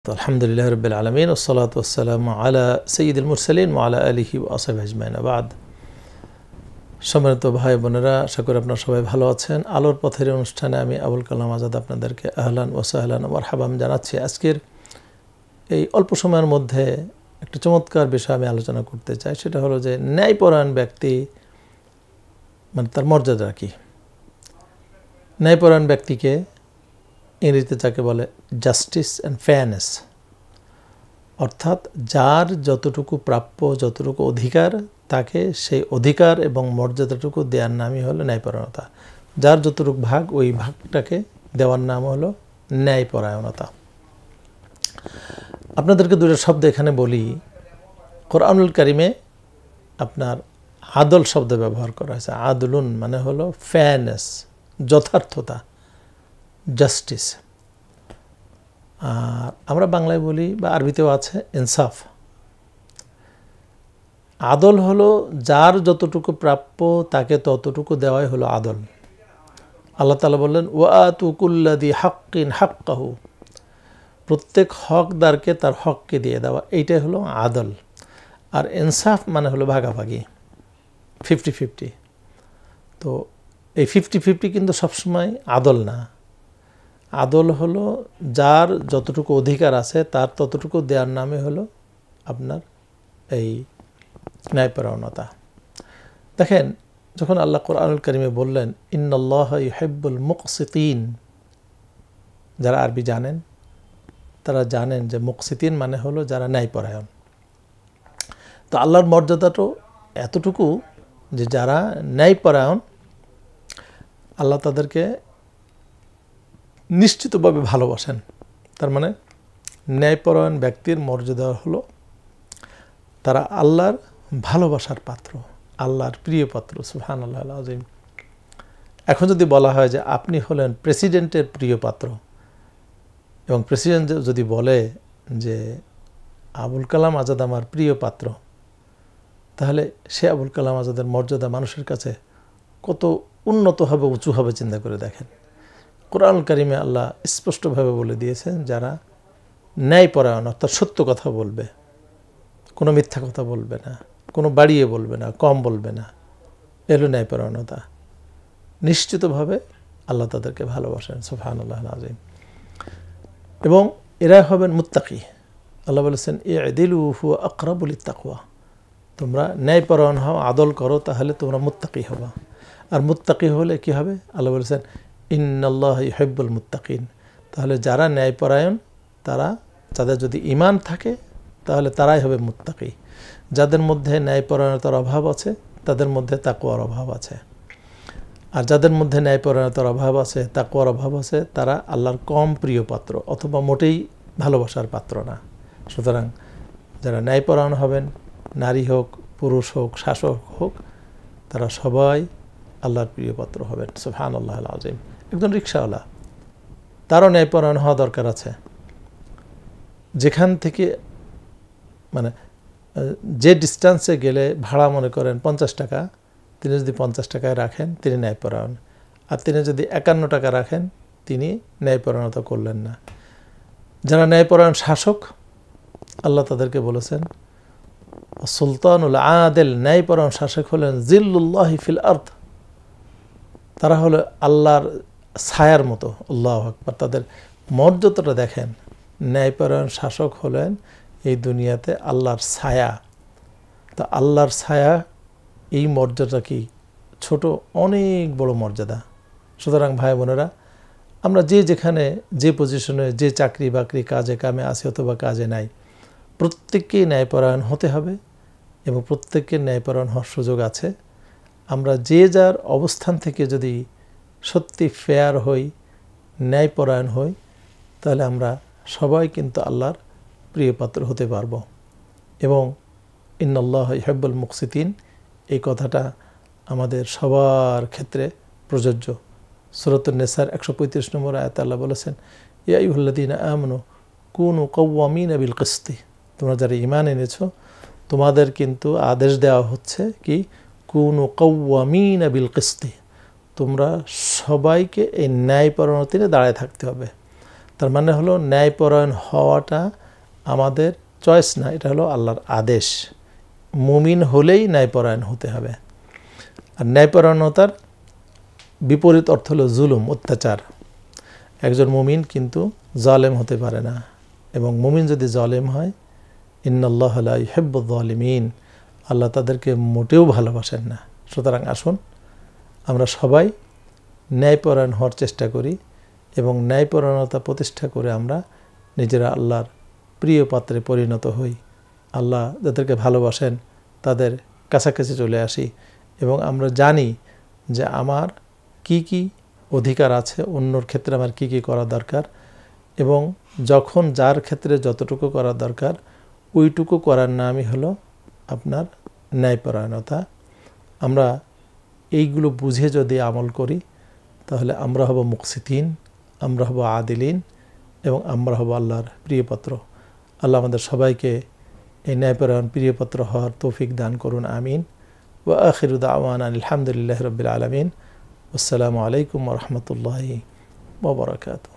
আলহামদুলিল্লাহ রাব্বিল আলামিন ওয়াসসালাতু ওয়াসসালামু আলা সাইয়্যিদিল মুরসালিন ওয়া আলা আলিহি ওয়া আসহাবিহি আজমাইন। বাদ, সম্মানিত ভাই বোনেরা, আশা করি আপনারা সবাই ভালো আছেন। আলোর পথের অনুষ্ঠানে আমি আবুল কালাম আজাদ আপনাদেরকে আহলান ওয়া সাহলান ওয়া মারহাবান জানাচ্ছি। আজকের এই অল্প সময়ের মধ্যে একটা চমৎকার বিষয় আমি আলোচনা করতে চাই। সেটা হলো যে ন্যায়পরায়ণ ব্যক্তি মানে তার মর্যাদা কী। ন্যায়পরায়ণ ব্যক্তিকে ইংরেজিতে যাকে বলে জাস্টিস অ্যান্ড ফেয়ারনেস, অর্থাৎ যার যতটুকু প্রাপ্য, যতটুকু অধিকার, তাকে সেই অধিকার এবং মর্যাদাটুকু দেওয়ার নামই হলো ন্যায়পরায়ণতা। যার যতটুকু ভাগ, ওই ভাগটাকে দেওয়ার নাম হলো ন্যায়পরায়ণতা। আপনাদেরকে দুটো শব্দ এখানে বলি। কোরআনুল কারিমে আপনার আদল শব্দ ব্যবহার করা হয়েছে। আদলুন মানে হলো ফেয়ারনেস, যথার্থতা, জাস্টিস। আর আমরা বাংলায় বলি বা আরবিতেও আছে ইনসাফ। আদল হলো যার যতটুকু প্রাপ্য তাকে ততটুকু দেওয়াই হলো আদল। আল্লাহ তাআলা বললেন ওয়াআতু কুল্লাযী হাক্কিন হাক্কাহু, প্রত্যেক হকদারকে তার হককে দিয়ে দেওয়া, এইটাই হলো আদল। আর ইনসাফ মানে হলো ভাগাভাগি, 50-50। তো এই 50-50 কিন্তু সবসময় আদল না। আদল হলো যার যতটুকু অধিকার আছে তার ততটুকু দেওয়ার নামে হলো আপনার এই ন্যায়পরায়ণতা। দেখেন, যখন আল্লাহ কোরআনুল কারিমে বললেন ইন্নাল্লাহা ইউহিব্বুল মুকসিতিন, যারা আরবি জানেন তারা জানেন যে মুকসিতিন মানে হলো যারা ন্যায়পরায়ণ। তো আল্লাহর মর্যাদাটাও এতটুকু যে যারা ন্যায়পরায়ণ আল্লাহ তাদেরকে নিশ্চিতভাবে ভালোবাসেন। তার মানে ন্যায়পরায়ণ ব্যক্তির মর্যাদা হলো তারা আল্লাহর ভালোবাসার পাত্র, আল্লাহর প্রিয় পাত্র। সুবহানাল্লাহ আযীম। এখন যদি বলা হয় যে আপনি হলেন প্রেসিডেন্টের প্রিয় পাত্র, এবং প্রেসিডেন্ট যদি বলে যে আবুল কালাম আজাদ আমার প্রিয় পাত্র, তাহলে সে আবুল কালাম আজাদের মর্যাদা মানুষের কাছে কত উন্নত হবে, উঁচু হবে, চিন্তা করে দেখেন। কোরআন কারিমে আল্লাহ স্পষ্টভাবে বলে দিয়েছেন যারা ন্যায়পরায়ণ, অর্থাৎ সত্য কথা বলবে, কোনো মিথ্যা কথা বলবে না, কোনো বাড়িয়ে বলবে না, কম বলবে না, এলো ন্যায়পরায়ণতা। নিশ্চিতভাবে আল্লাহ তাদেরকে ভালোবাসেন। সুবহানাল্লাহ আযীম। এবং এরা হবেন মুত্তাকি। আল্লাহ বলেছেন ই'দিলু হুয়া আকরাবু লিত-তাকওয়া, তোমরা ন্যায়পরায়ণ হও, আদল করো, তাহলে তোমরা মুত্তাকি হবা। আর মুত্তাকি হলে কি হবে? আল্লাহ বলেছেন ইন্নাল্লাহা ইউহিব্বুল মুত্তাকিন। তাহলে যারা ন্যায়পরায়ণ, তারা, যাদের যদি ঈমান থাকে তাহলে তারাই হবে মুত্তাকি। যাদের মধ্যে ন্যায়পরায়ণতার অভাব আছে তাদের মধ্যে তাকওয়ার অভাব আছে। আর যাদের মধ্যে ন্যায়পরায়ণতার অভাব আছে, তাকওয়ার অভাব আছে, তারা আল্লাহর কম প্রিয় পাত্র অথবা মোটেই ভালোবাসার পাত্র না। সুতরাং যারা ন্যায়পরায়ণ হবেন, নারী হোক, পুরুষ হোক, শাসক হোক, তারা সবাই আল্লাহর প্রিয় পাত্র হবেন। সুবহানাল্লাহ আযীম। একজন রিকশাওয়ালা, তারও ন্যায়পরায়ণ হওয়া দরকার আছে। যেখান থেকে মানে যে ডিস্টেন্সে গেলে ভাড়া মনে করেন 50 টাকা, তিনি যদি 50 টাকায় রাখেন তিনি ন্যায়পরায়ণ। আর তিনি যদি 51 টাকা রাখেন তিনি ন্যায়পরায়ণতা করলেন না। যারা ন্যায়পরায়ণ শাসক, আল্লাহ তাদেরকে বলেছেন সুলতানুল আদেল, ন্যায়পরায়ণ শাসক হলেন জিল্লুল্লাহি ফিল আরদ, তারা হলো আল্লাহর ছায়ার মতো। আল্লাহু আকবার। তাদের মর্যাদাটা দেখেন। ন্যায়পরায়ণ শাসক হলেন এই দুনিয়াতে আল্লাহর ছায়া। তা আল্লাহর ছায়া, এই মর্যাদা কি ছোট? অনেক বড় মর্যাদা। সুতরাং ভাই বোনেরা, আমরা যে যেখানে যে পজিশনে, যে চাকরি বাকরি কাজে কামে আছি অথবা কাজে নাই, প্রত্যেককেই ন্যায়পরায়ণ হতে হবে এবং প্রত্যেককে ন্যায়পরায়ণ হওয়ার সুযোগ আছে। আমরা যে যার অবস্থান থেকে যদি সত্যি ফেয়ার হই, ন্যায়পরায়ণ হই, তাহলে আমরা সবাই কিন্তু আল্লাহর প্রিয় পাত্র হতে পারব। এবং ইন্নাল্লাহা ইউহিব্বুল মুকসিতিন, এই কথাটা আমাদের সবার ক্ষেত্রে প্রযোজ্য। সূরাতুন নিসার 135 নম্বর আয়াতে আল্লাহ বলেছেন ইয়া আইয়ুহাল্লাযীনা আমানু কুনু কাওয়ামিনা বিল কিসতি, তোমরা যারা ঈমান এনেছো তোমাদের কিন্তু আদেশ দেওয়া হচ্ছে কি কুনু কাওয়ামিনা বিল কিসতি, তোমরা সবাইকে এই ন্যায়পরায়ণতায় দাঁড়ায় থাকতে হবে। তার মানে হলো ন্যায়পরায়ণ হওয়াটা আমাদের চয়েস না, এটা হলো আল্লাহর আদেশ। মুমিন হলেই ন্যায়পরায়ণ হতে হবে। আর ন্যায়পরায়ণতার বিপরীত অর্থ হলো জুলুম, অত্যাচার। একজন মুমিন কিন্তু জালেম হতে পারে না, এবং মুমিন যদি জালেম হয়, ইন্নাল্লাহা লা ইউহিব্বুয যালিমিন, আল্লাহ তাদেরকে মোটেও ভালোবাসেন না। সুতরাং আসুন আমরা সবাই ন্যায়পরায়ণ হওয়ার চেষ্টা করি, এবং ন্যায়পরায়ণতা প্রতিষ্ঠা করে আমরা নিজেরা আল্লাহর প্রিয় পাত্রে পরিণত হই। আল্লাহ যাদেরকে ভালোবাসেন তাদের কাছাকাছি চলে আসি, এবং আমরা জানি যে আমার কি কি অধিকার আছে, অন্যর ক্ষেত্রে আমার কি কি করা দরকার, এবং যখন যার ক্ষেত্রে যতটুকু করা দরকার ওইটুকু করার নামই হলো আপনার ন্যায়পরায়ণতা। আমরা এইগুলো বুঝে যদি আমল করি তাহলে আমরা হব মুকসিতিন, আমরা হব আদিলিন, এবং আমরা হব আল্লাহর প্রিয়পাত্র। আল্লাহ আমাদের সবাইকে এই ন্যায়পরায়ণ প্রিয়পাত্র হওয়ার তৌফিক দান করুন, আমিন। ওয়া আখিরু দাওয়ানা আলহামদুলিল্লাহি রাব্বিল আলামিন। আসসালামু আলাইকুম ওয়া রাহমাতুল্লাহি ওয়া বারাকাতুহু।